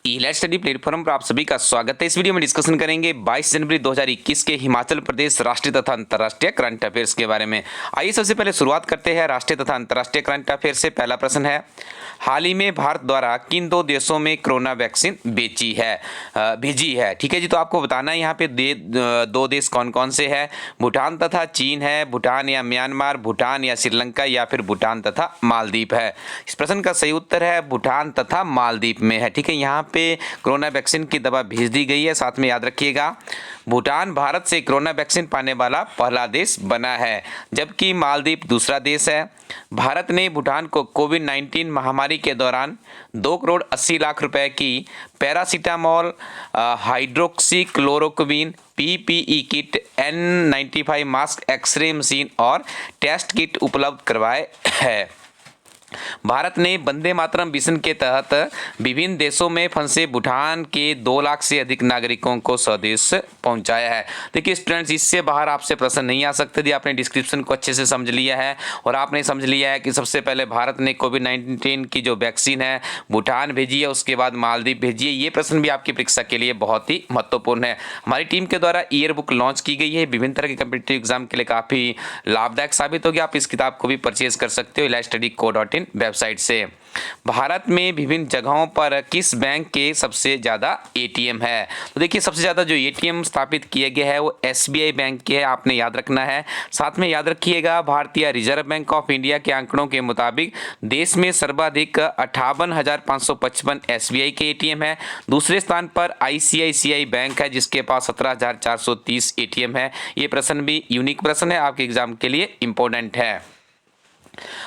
Let's study platform पर आप सभी का स्वागत है। इस वीडियो में डिस्कशन करेंगे 22 जनवरी 2021 के हिमाचल प्रदेश राष्ट्रीय तथा अंतर्राष्ट्रीय करंट अफेयर्स के बारे में। आइए सबसे पहले शुरुआत करते हैं राष्ट्रीय तथा अंतर्राष्ट्रीय करंट अफेयर्स से। पहला प्रश्न है, हाल ही में भारत द्वारा किन दो देशों में कोरोना वैक्सीन भेजी है। ठीक है जी, तो आपको बताना है यहाँ पे दो देश कौन कौन से है। भूटान तथा चीन है, भूटान या म्यांमार, भूटान या श्रीलंका, या फिर भूटान तथा मालदीव है। इस प्रश्न का सही उत्तर है भूटान तथा मालदीव में है। ठीक है, यहाँ पे कोरोना वैक्सीन की दवा भेज दी गई है। साथ में याद रखिएगा, भूटान भारत से कोरोना वैक्सीन पाने वाला पहला देश बना है, जबकि मालदीव दूसरा देश है। भारत ने भूटान को कोविड-19 महामारी के दौरान 2 करोड़ 80 लाख रुपए की paracetamol, hydroxychloroquine, PPE kit, N95 mask, x ray machine और टेस्ट किट उपलब्ध करवाए है। भारत ने वंदे मातरम मिशन के तहत विभिन्न देशों में फंसे भूटान के 2 लाख से अधिक नागरिकों को स्वदेश पहुंचाया है। देखिए स्टूडेंट्स, इससे बाहर आपसे प्रश्न नहीं आ सकते यदि आपने डिस्क्रिप्शन को अच्छे से समझ लिया है और आपने समझ लिया है कि सबसे पहले भारत ने कोविड-19 की जो वैक्सीन है भूटान भेजी है, उसके बाद मालदीव भेजी है। ये प्रश्न भी आपकी परीक्षा के लिए बहुत ही महत्वपूर्ण है। हमारी टीम के द्वारा ईयर बुक लॉन्च की गई है, विभिन्न तरह के कॉम्पिटिटिव एग्जाम के लिए काफ़ी लाभदायक साबित होगी। आप इस किताब को भी परचेज कर सकते हो elitestudy.co.in वेबसाइट से। भारत में विभिन्न जगहों पर किस बैंक के सबसे ज़्यादा एटीएम है। तो देखिए सबसे ज़्यादा जो एटीएम स्थापित किए गए हैं वो एसबीआई बैंक के है, आपने याद रखना है। साथ में याद रखिएगा, भारतीय रिजर्व बैंक ऑफ इंडिया के आंकड़ों के मुताबिक देश में सर्वाधिक 58,555 एसबीआई के एटीएम है। दूसरे स्थान पर आईसीआईसीआई बैंक है जिसके पास 17,430 एटीएम है। ये प्रश्न भी यूनिक प्रश्न है, आपके एग्जाम के लिए इंपॉर्टेंट है।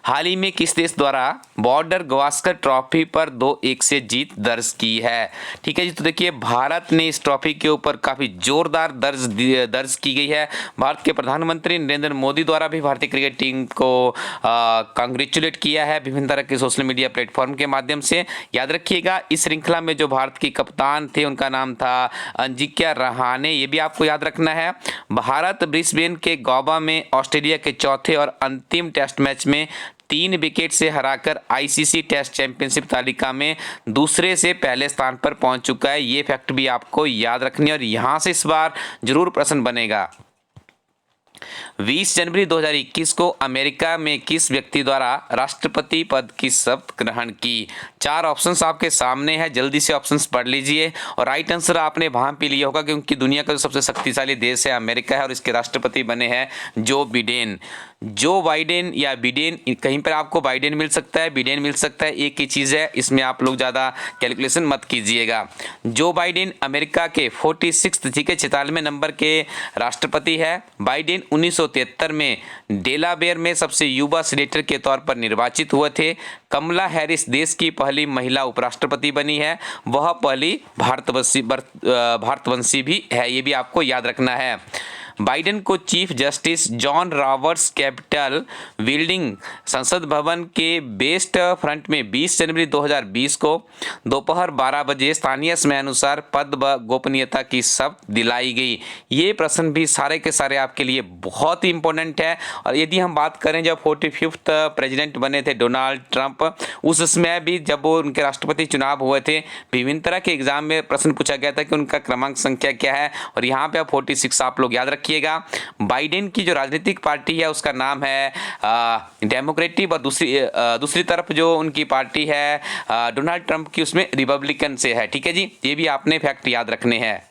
हाल ही में किस देश द्वारा बॉर्डर गावस्कर ट्रॉफी पर 2-1 से जीत दर्ज की है। ठीक है जी, तो देखिए भारत ने इस ट्रॉफी के ऊपर काफ़ी जोरदार दर्ज की गई है। भारत के प्रधानमंत्री नरेंद्र मोदी द्वारा भी भारतीय क्रिकेट टीम को कांग्रेचुलेट किया है विभिन्न तरह के सोशल मीडिया प्लेटफॉर्म के माध्यम से। याद रखिएगा, इस श्रृंखला में जो भारत के कप्तान थे उनका नाम था अजिंक्य रहाणे, ये भी आपको याद रखना है। भारत ब्रिस्बेन के गौबा में ऑस्ट्रेलिया के चौथे और अंतिम टेस्ट मैच में 3 विकेट से हराकर आईसीसी टेस्ट चैंपियनशिप तालिका में दूसरे से पहले स्थान पर पहुंच चुका है। ये फैक्ट भी आपको याद रखनी है और यहां से इस बार जरूर प्रश्न बनेगा। 20 जनवरी 2021 को अमेरिका में किस व्यक्ति द्वारा राष्ट्रपति पद की शपथ ग्रहण की। 4 ऑप्शंस आपके सामने हैं, जल्दी से ऑप्शंस पढ़ लीजिए और राइट आंसर आपने वहां पे लिया होगा क्योंकि दुनिया का जो सबसे शक्तिशाली देश है अमेरिका है और इसके राष्ट्रपति बने हैं जो बाइडेन या बिडेन, कहीं पर आपको बाइडेन मिल सकता है, बिडेन मिल सकता है, एक ही चीज़ है, इसमें आप लोग ज़्यादा कैलकुलेशन मत कीजिएगा। जो बाइडेन अमेरिका के 46 ठीक है 46वें नंबर के राष्ट्रपति है। बाइडेन 1973 में डेलावेयर में सबसे युवा सीनेटर के तौर पर निर्वाचित हुए थे। कमला हैरिस देश की पहली महिला उपराष्ट्रपति बनी है, वह पहली भारतवंशी भी है, ये भी आपको याद रखना है। बाइडेन को chief justice John Roberts capital building संसद भवन के वेस्ट फ्रंट में 20 जनवरी 2020 को दोपहर 12 बजे स्थानीय समय अनुसार पद व गोपनीयता की शपथ दिलाई गई। ये प्रश्न भी सारे के सारे आपके लिए बहुत ही इंपॉर्टेंट है। और यदि हम बात करें जब 45th प्रेसिडेंट बने थे डोनाल्ड ट्रंप, उस समय भी जब वो उनके राष्ट्रपति चुनाव हुए थे विभिन्न तरह के एग्जाम में प्रश्न पूछा गया था कि उनका क्रमांक संख्या क्या है और यहाँ पे 46 आप लोग याद रखिएगा। बाइडेन की जो राजनीतिक पार्टी है उसका नाम है डेमोक्रेटिक और दूसरी तरफ जो उनकी पार्टी है डोनाल्ड ट्रंप की उसमें रिपब्लिकन से है। ठीक है जी, ये भी आपने फैक्ट याद रखने हैं।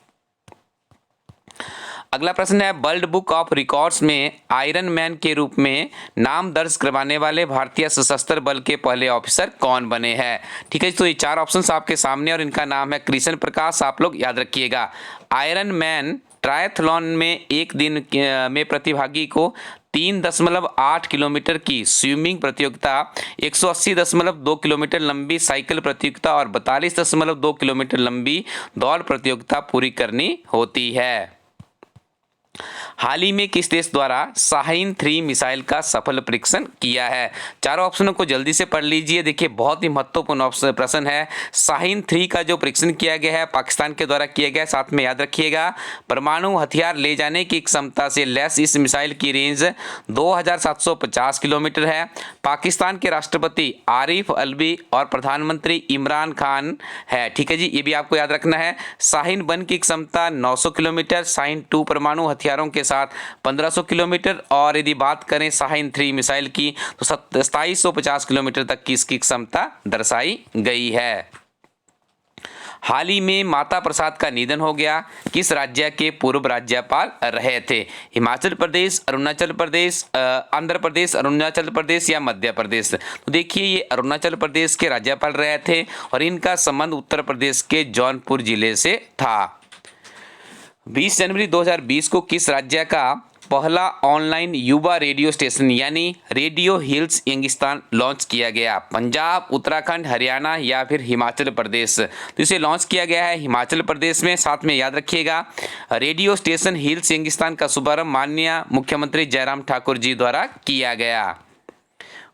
अगला प्रश्न है, वर्ल्ड बुक ऑफ रिकॉर्ड्स में आयरन मैन के रूप में नाम दर्ज करवाने वाले भारतीय सशस्त्र बल के पहले ऑफिसर कौन बने हैं। ठीक है, तो ये 4 ऑप्शंस आपके सामने और इनका नाम है कृष्ण प्रकाश, आप लोग याद रखिएगा। आयरन मैन ट्रायथलॉन में एक दिन में प्रतिभागी को 3.8 किलोमीटर की स्विमिंग प्रतियोगिता, 180.2 किलोमीटर लंबी साइकिल प्रतियोगिता और 42.2 किलोमीटर लंबी दौड़ प्रतियोगिता पूरी करनी होती है। हाल ही में किस देश द्वारा शाहीन 3 मिसाइल का सफल परीक्षण किया है? चारों ऑप्शनों को जल्दी से पढ़ लीजिए। देखिए बहुत ही महत्वपूर्ण प्रश्न है। शाहीन 3 का जो परीक्षण किया गया है पाकिस्तान के द्वारा किया गया है। साथ में याद रखिएगा परमाणु हथियार ले जाने की क्षमता से लैस इस मिसाइल की रेंज 2750 किलोमीटर है। पाकिस्तान के राष्ट्रपति आरिफ अलवी और प्रधानमंत्री इमरान खान है। ठीक है जी, ये भी आपको याद रखना है। शाहीन 1 की क्षमता 900 किलोमीटर, शाहीन 2 परमाणु हथियारों के साथ 1500 किलोमीटर, और यदि बात करें शाहीन 3 मिसाइल की तो 2750 किलोमीटर तक की इसकी क्षमता दर्शाई गई है। हाल ही में माता प्रसाद का निधन हो गया। किस राज्य के पूर्व राज्यपाल रहे थे? हिमाचल प्रदेश, अरुणाचल प्रदेश, आंध्र प्रदेश, अरुणाचल प्रदेश या मध्य प्रदेश? तो देखिए ये अरुणाचल प्रदेश के राज्यपाल रहे थे और इनका संबंध उत्तर प्रदेश के जौनपुर जिले से था। 20 जनवरी 2020 को किस राज्य का पहला ऑनलाइन युवा रेडियो स्टेशन यानी रेडियो हिल्स यंगिस्तान लॉन्च किया गया? पंजाब, उत्तराखंड, हरियाणा या फिर हिमाचल प्रदेश? तो इसे लॉन्च किया गया है हिमाचल प्रदेश में। साथ में याद रखिएगा रेडियो स्टेशन हिल्स यंगिस्तान का शुभारंभ माननीय मुख्यमंत्री जयराम ठाकुर जी द्वारा किया गया।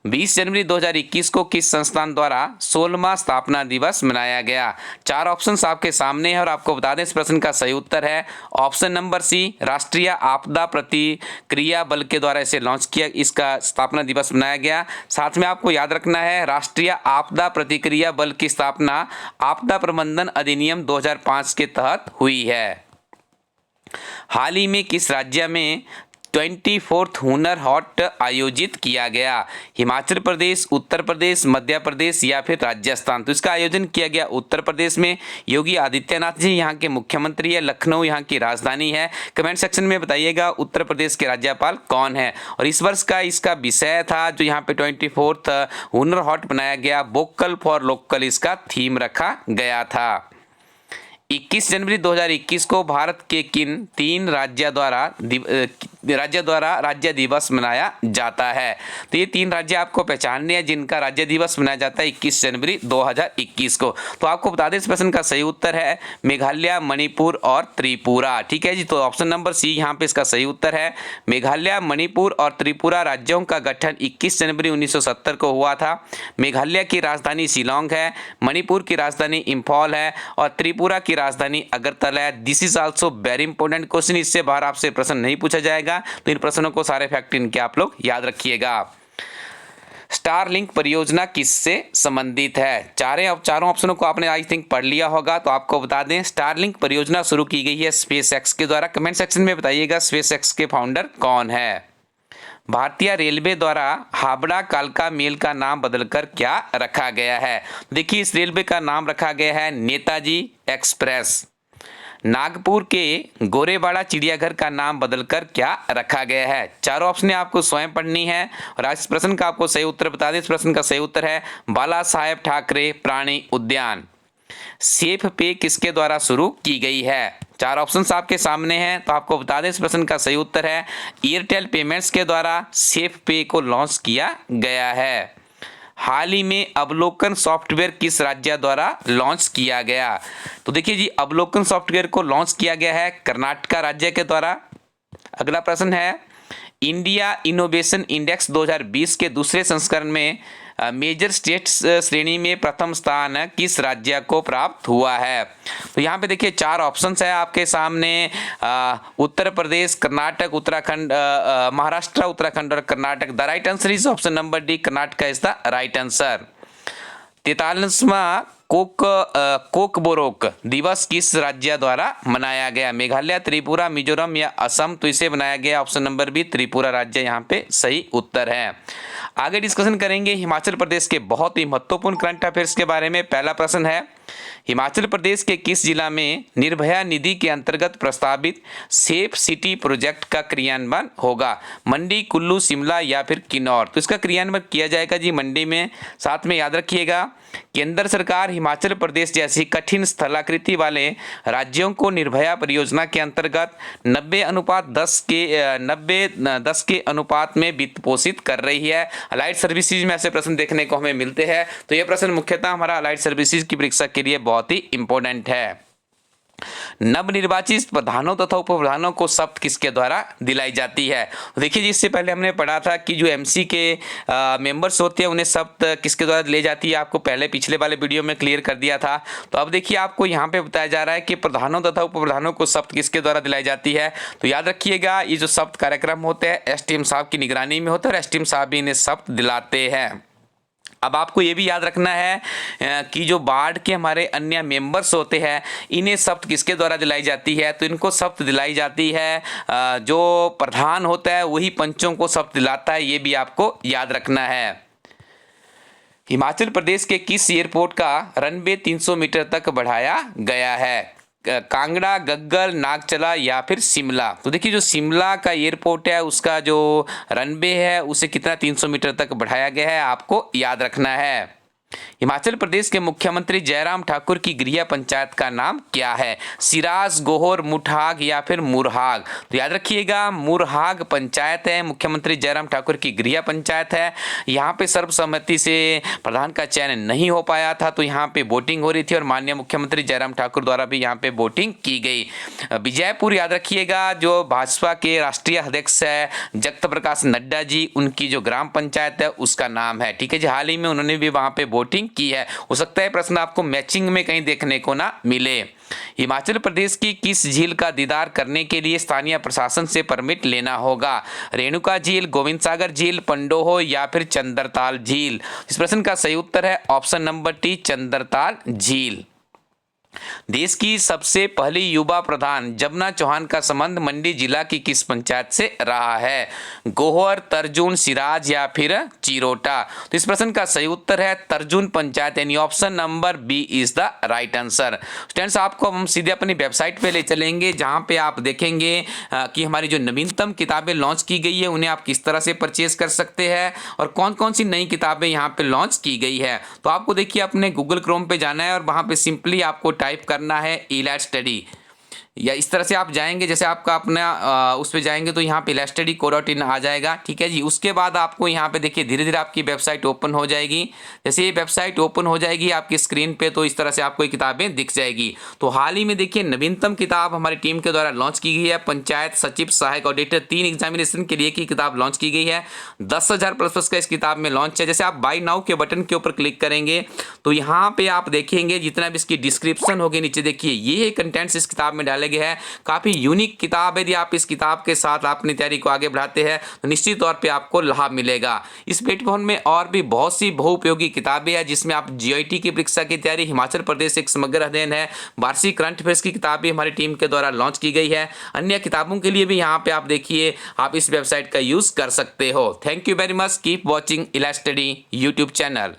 20 जनवरी 2021 को किस संस्थान द्वारा 16वां स्थापना दिवस मनाया गया? चार ऑप्शंस आपके सामने हैं और आपको बता दें इस प्रश्न का सही उत्तर है ऑप्शन नंबर सी, राष्ट्रीय आपदा प्रतिक्रिया बल के द्वारा इसे लॉन्च किया, इसका स्थापना दिवस मनाया गया। साथ में आपको याद रखना है राष्ट्रीय आपदा प्रतिक्रिया बल की स्थापना आपदा प्रबंधन अधिनियम 2005 के तहत हुई है। हाल ही में किस राज्य में 24th हुनर हाट आयोजित किया गया? हिमाचल प्रदेश, उत्तर प्रदेश, मध्य प्रदेश या फिर राजस्थान? तो इसका आयोजन किया गया उत्तर प्रदेश में। योगी आदित्यनाथ जी यहाँ के मुख्यमंत्री है, लखनऊ यहाँ की राजधानी है। कमेंट सेक्शन में बताइएगा उत्तर प्रदेश के राज्यपाल कौन है। और इस वर्ष का इसका विषय था जो यहाँ पे 24th हुनर हाट बनाया गया, वोकल फॉर लोकल इसका थीम रखा गया था। 21 जनवरी 2021 को भारत के किन 3 राज्य द्वारा राज्य दिवस मनाया जाता है? तो ये 3 राज्य आपको पहचानने हैं जिनका राज्य दिवस मनाया जाता है 21 जनवरी 2021 को। तो आपको बता दें इस प्रश्न का सही उत्तर है मेघालय, मणिपुर और त्रिपुरा। ठीक है जी, तो ऑप्शन नंबर सी यहाँ पे इसका सही उत्तर है। मेघालय, मणिपुर और त्रिपुरा राज्यों का गठन 21 जनवरी 1970 को हुआ था। मेघालय की राजधानी शिलोंग है, मणिपुर की राजधानी इंफॉल है और त्रिपुरा की राजधानी अगरतला है। This is also very important question, इससे बाहर आपसे प्रश्न नहीं पूछा जाएगा, तो इन प्रश्नों को सारे फैक्ट इनके आप लोग याद रखिएगा। स्टारलिंक परियोजना किससे संबंधित है? चारों ऑप्शनों को आपने आई थिंक पढ़ लिया होगा, तो आपको बता दें स्टारलिंक परियोजना शुरू की गई है स्पेस एक्स के द्वारा। कमेंट सेक्शन में बताइएगा स्पेस एक्स के फाउंडर कौन है। भारतीय रेलवे द्वारा हावड़ा कालका मेल का नाम बदलकर क्या रखा गया है? देखिए इस रेलवे का नाम रखा गया है नेताजी एक्सप्रेस। नागपुर के गोरेवाड़ा चिड़ियाघर का नाम बदलकर क्या रखा गया है? चारों ऑप्शन आपको स्वयं पढ़नी है और आज इस प्रश्न का आपको सही उत्तर बता दें। इस प्रश्न का सही उत्तर है बाला साहेब ठाकरे प्राणी उद्यान। सेफ पे किसके द्वारा शुरू की गई है? चार ऑप्शंस आपके सामने हैं, तो आपको बता दें इस प्रश्न का सही उत्तर है एयरटेल पेमेंट्स के द्वारा सेफ पे को लॉन्च किया गया है। हाल ही में अवलोकन सॉफ्टवेयर किस राज्य द्वारा लॉन्च किया गया? तो देखिए जी अवलोकन सॉफ्टवेयर को लॉन्च किया गया है कर्नाटक राज्य के द्वारा। अगला प्रश्न है इंडिया इनोवेशन इंडेक्स 2020 के दूसरे संस्करण में मेजर स्टेट्स श्रेणी में प्रथम स्थान किस राज्य को प्राप्त हुआ है? तो यहाँ पे देखिए चार ऑप्शंस है आपके सामने उत्तर प्रदेश, कर्नाटक, उत्तराखंड, महाराष्ट्र, उत्तराखंड और Karnataka. The right answer is option number D, Karnataka is the right answer. 43वां कोकबोरोक दिवस किस राज्य द्वारा मनाया गया? मेघालय, त्रिपुरा, मिजोरम या असम? तो इसे बनाया गया ऑप्शन नंबर बी, त्रिपुरा राज्य यहाँ पे सही उत्तर है। आगे डिस्कशन करेंगे हिमाचल प्रदेश के बहुत ही महत्वपूर्ण करंट अफेयर्स के बारे में। पहला प्रश्न है हिमाचल प्रदेश के किस जिला में निर्भया निधि के अंतर्गत प्रस्तावित सेफ सिटी प्रोजेक्ट का क्रियान्वयन होगा? मंडी, कुल्लू, शिमला या फिर किन्नौर? तो इसका क्रियान्वयन किया जाएगा जी मंडी में। साथ में याद रखिएगा केंद्र सरकार हिमाचल प्रदेश जैसी कठिन स्थलाकृति वाले राज्यों को निर्भया परियोजना के अंतर्गत 90:10 के अनुपात में वित्त पोषित कर रही है। अलाइड सर्विसेज में ऐसे प्रश्न देखने को हमें मिलते हैं, तो ये प्रश्न मुख्यतः हमारा अलाइड सर्विसेज की परीक्षा के लिए बहुत ही इंपॉर्टेंट है। नवनिर्वाचित प्रधानों तथा उप प्रधानों को शपथ किसके द्वारा दिलाई जाती है? तो देखिए जी, इससे पहले हमने पढ़ा था कि जो एमसी के मेंबर्स होते हैं उन्हें शपथ किसके द्वारा दिलाई जाती है, आपको पहले पिछले वाले वीडियो में क्लियर कर दिया था। तो अब देखिए आपको यहाँ पे बताया जा रहा है कि प्रधानों तथा उप प्रधानों को शपथ किसके द्वारा दिलाई जाती है। तो याद रखिएगा, ये जो शपथ कार्यक्रम होते हैं एसडीएम साहब की निगरानी में होते हैं और एसडीएम साहब भी इन्हें शपथ दिलाते हैं। अब आपको ये भी याद रखना है कि जो बार्ड के हमारे अन्य मेंबर्स होते हैं इन्हें शपथ किसके द्वारा दिलाई जाती है। तो इनको शपथ दिलाई जाती है जो प्रधान होता है वही पंचों को शपथ दिलाता है, ये भी आपको याद रखना है। हिमाचल प्रदेश के किस एयरपोर्ट का रनवे 300 मीटर तक बढ़ाया गया है? कांगड़ा, गग्गल, नागचला या फिर शिमला। तो देखिए जो शिमला का एयरपोर्ट है उसका जो रनवे है उसे कितना 300 मीटर तक बढ़ाया गया है, आपको याद रखना है। हिमाचल प्रदेश के मुख्यमंत्री जयराम ठाकुर की गृह पंचायत का नाम क्या है? सिराज, गोहर, मुठाग या फिर मुरहाग। तो याद रखिएगा मुरहाग पंचायत है, मुख्यमंत्री जयराम ठाकुर की गृह पंचायत है। यहाँ पे सर्वसम्मति से प्रधान का चयन नहीं हो पाया था, तो यहाँ पे वोटिंग हो रही थी और माननीय मुख्यमंत्री जयराम ठाकुर द्वारा भी यहाँ पे वोटिंग की गई। विजयपुर याद रखिएगा, जो भाजपा के राष्ट्रीय अध्यक्ष है जगत प्रकाश नड्डा जी, उनकी जो ग्राम पंचायत है उसका नाम है। ठीक है जी, हाल ही में उन्होंने भी वहाँ पे वोटिंग की है। हो सकता है प्रश्न आपको मैचिंग में कहीं देखने को ना मिले। हिमाचल प्रदेश की किस झील का दीदार करने के लिए स्थानीय प्रशासन से परमिट लेना होगा? रेणुका झील, गोविंद सागर झील, पंडोहो या फिर चंद्रताल झील। इस प्रश्न का सही उत्तर है ऑप्शन नंबर टी, चंद्रताल झील। देश की सबसे पहली युवा प्रधान जमुना चौहान का संबंध मंडी जिला की किस पंचायत से रहा है? गोहर, तरजुन, सिराज या फिर चिरोटा। तो इस प्रश्न का सही उत्तर है तरजुन पंचायत, यानी option number B is the right answer. Students, आपको हम सीधे अपनी वेबसाइट पे ले चलेंगे जहां पे आप देखेंगे कि हमारी जो नवीनतम किताबें लॉन्च की गई है उन्हें आप किस तरह से परचेज कर सकते हैं और कौन कौन सी नई किताबें यहाँ पे लॉन्च की गई है। तो आपको देखिए अपने गूगल क्रोम पे जाना है और वहां पे सिंपली आपको टाइप करना है इलाइट स्टडी, या इस तरह से आप जाएंगे, जैसे आपका अपना उस पे जाएंगे तो यहाँ पे ilatstudy.co.in आ जाएगा। ठीक है जी, उसके बाद आपको यहाँ पे देखिए धीरे धीरे आपकी वेबसाइट ओपन हो जाएगी। जैसे ये वेबसाइट ओपन हो जाएगी आपकी स्क्रीन पे तो इस तरह से आपको ये किताबें दिख जाएगी। तो हाल ही में देखिए नवीनतम किताब हमारी टीम के द्वारा लॉन्च की गई है, पंचायत सचिव सहायक ऑडिटर 3 एग्जामिनेशन के लिए की किताब लॉन्च की गई है। 10,000 प्लस का इस किताब में लॉन्च है। जैसे आप बाय नाउ के बटन के ऊपर क्लिक करेंगे तो यहाँ पे आप देखेंगे जितना भी इसकी डिस्क्रिप्शन होगी नीचे देखिए ये कंटेंट्स इस किताब में डाले गए हैं। काफी यूनिक किताब है। यदि आप इस किताब के साथ अपनी तैयारी को आगे बढ़ाते हैं तो निश्चित तौर पे आपको लाभ मिलेगा। इस प्लेटफॉर्म में और भी बहुत सी बहुउपयोगी किताबें हैं जिसमें आप जीआईटी की परीक्षा की तैयारी, हिमाचल प्रदेश एक समग्र अध्ययन है, वार्षिक करंट अफेयर्स की किताब भी हमारी टीम के द्वारा लॉन्च की गई है। अन्य किताबों के लिए भी यहाँ पे आप देखिए आप इस वेबसाइट का यूज कर सकते हो। Thank you very much, keep watching elite study YouTube channel.